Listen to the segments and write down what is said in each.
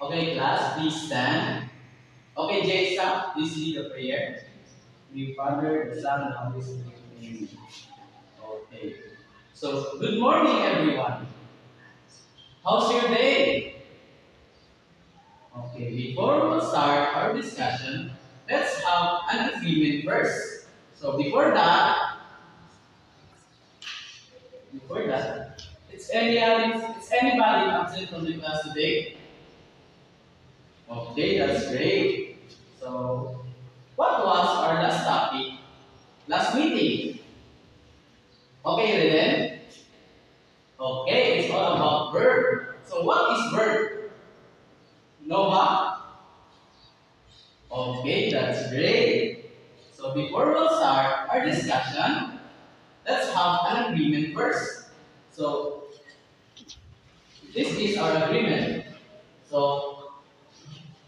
Okay, class, please stand. Okay, Jason, please lead the prayer. The Father, the Son, and the Holy Spirit. Amen. Okay. So, good morning, everyone. How's your day? Okay, before we start our discussion, let's have an agreement first. So, before that, it's anybody absent from the class today? Okay, that's great. So, what was our last topic? Last meeting. Okay, Reden? Okay, it's all about verb. So, what is verb? Nova? Okay, that's great. So, before we'll start our discussion, let's have an agreement first. So, this is our agreement. So,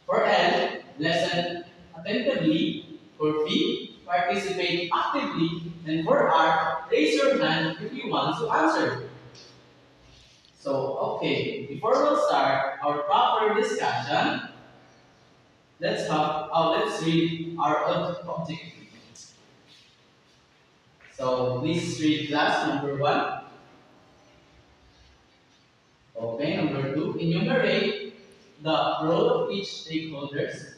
for L, listen attentively. For B, participate actively. And for R, raise your hand if you want to answer. So, okay, before we'll start our proper discussion, let's read our objective. So, please read class number 1. Okay, number 2, enumerate the role of each stakeholders.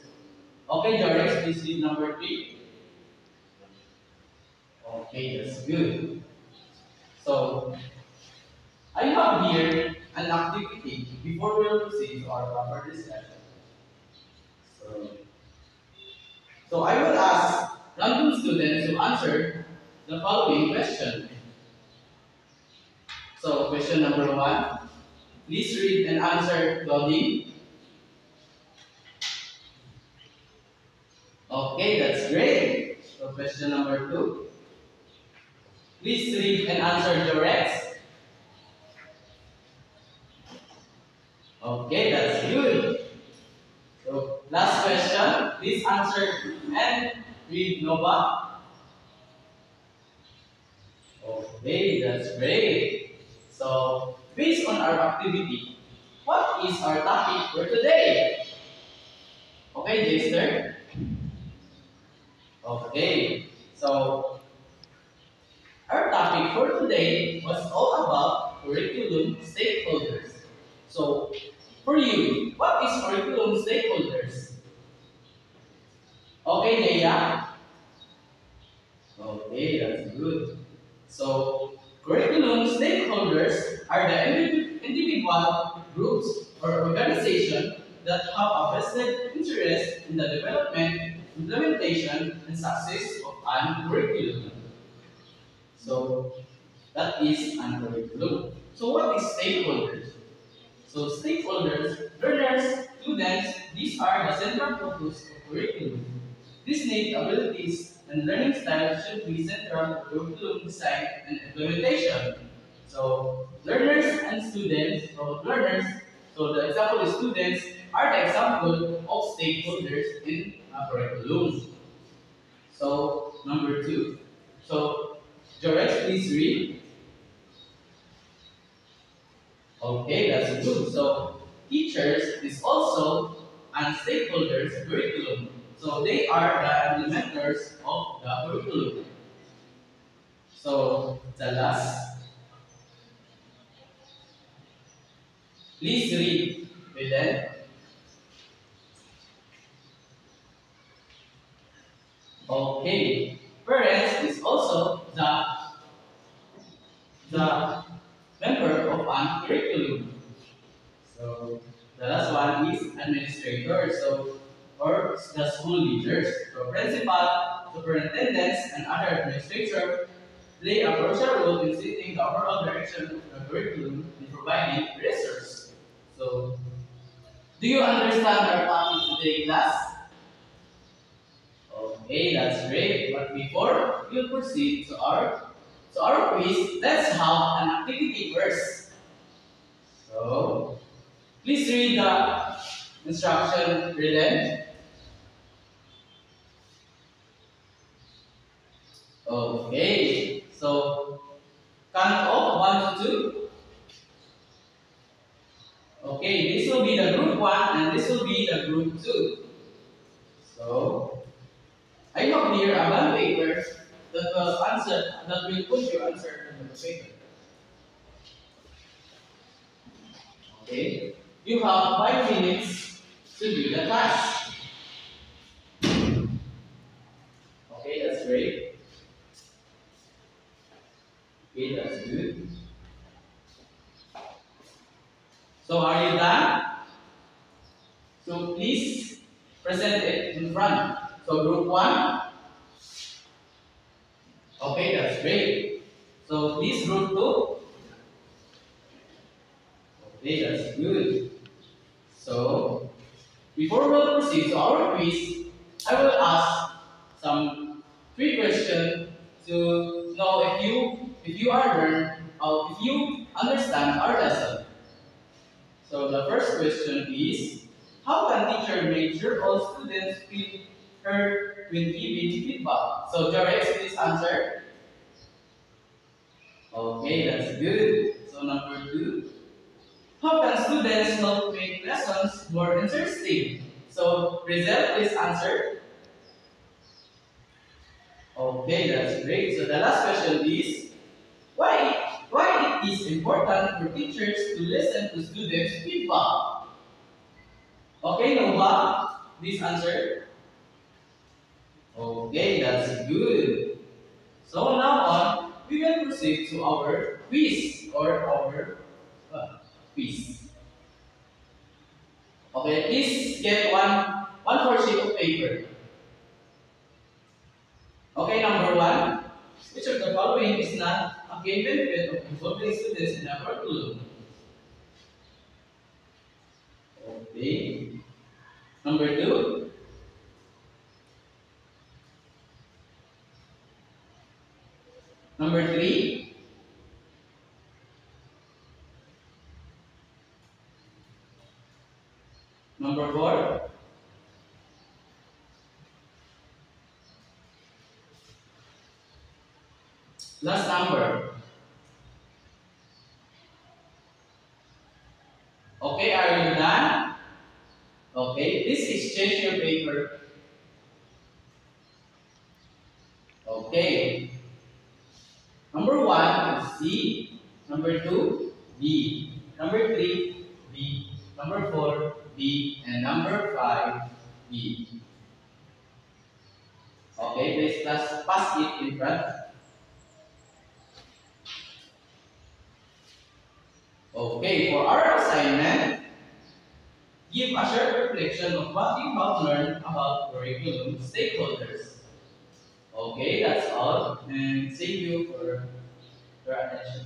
Okay, Joris, please read number 3. Okay, that's good. So, I have here an activity before we will proceed to our proper discussion. So, so I will ask random students to answer the following question. So, question number 1. Please read and answer, Claudine. Okay, that's great. So, question number 2. Please read and answer, Jorex. Okay, that's good. So, last question. Please answer and read, Nova. Okay, that's great. So, based on our activity, what is our topic for today? Okay, Jester? Okay, so our topic for today was all about curriculum stakeholders. So, for you, what is curriculum stakeholders? Okay, Leia? Okay, that's good. So, curriculum stakeholders are the individual groups or organizations that have a vested interest in the development, implementation, and success of an curriculum. So, that is an curriculum. So, what is stakeholders? So, stakeholders, learners, students, these are the central focus of curriculum. These need abilities and learning styles should be central to curriculum design and implementation. So, learners and students, so the example is students are the example of stakeholders in a curriculum. So, number 2. So, Jorex, please read. Okay, that's good. So, teachers is also and stakeholders curriculum. So, they are the implementers of the curriculum. So, the last, please read with them. Okay, parents is also the member of an curriculum. So, the last one is administrator. So, or the school leaders. So, principal, superintendents, and other administrators play a crucial role in setting the overall direction of the curriculum and providing resources. So, do you understand our topic today, class? Okay, that's great. But before we proceed to our quiz, let's have an activity first. So, please read the instruction written. Okay, so count off 1 to 2. Okay, this will be the group 1 and this will group 2. So, I have here a bond paper that will put your answer on the paper. Okay? You have 5 minutes to do the task. Okay, that's great. Okay, that's good. So are you done? So please present it in front. So group 1. Okay, that's great. So please group 2. Okay, that's good. So before we proceed to our quiz, I will ask some 3 questions to know if you are learned or if you understand our lesson. So the first question is, how can teacher make sure all students feel heard when giving feedback? So Jorex, please answer. Okay, that's good. So number 2, how can students help make lessons more interesting? So Rizal, please answer. Okay, that's great. So the last question is, why it is important for teachers to listen to students' feedback? Okay, Nova, please answer. Okay, that's good. So now on, we will proceed to our quiz or our quiz. Okay, please get one more sheet of paper. Okay, number 1, which of the following is not a given benefit of involving students in a curriculum? Okay. Number 2, number 3, number 4, last number. Okay, are you done? Okay, please exchange your paper. Okay. Number 1 is C. Number 2, B. Number 3, B. Number 4, B. And number 5, B. Okay, please pass it in front. Okay, for our assignment, give a short reflection of what you have learned about curriculum stakeholders. Okay, that's all. And thank you for your attention.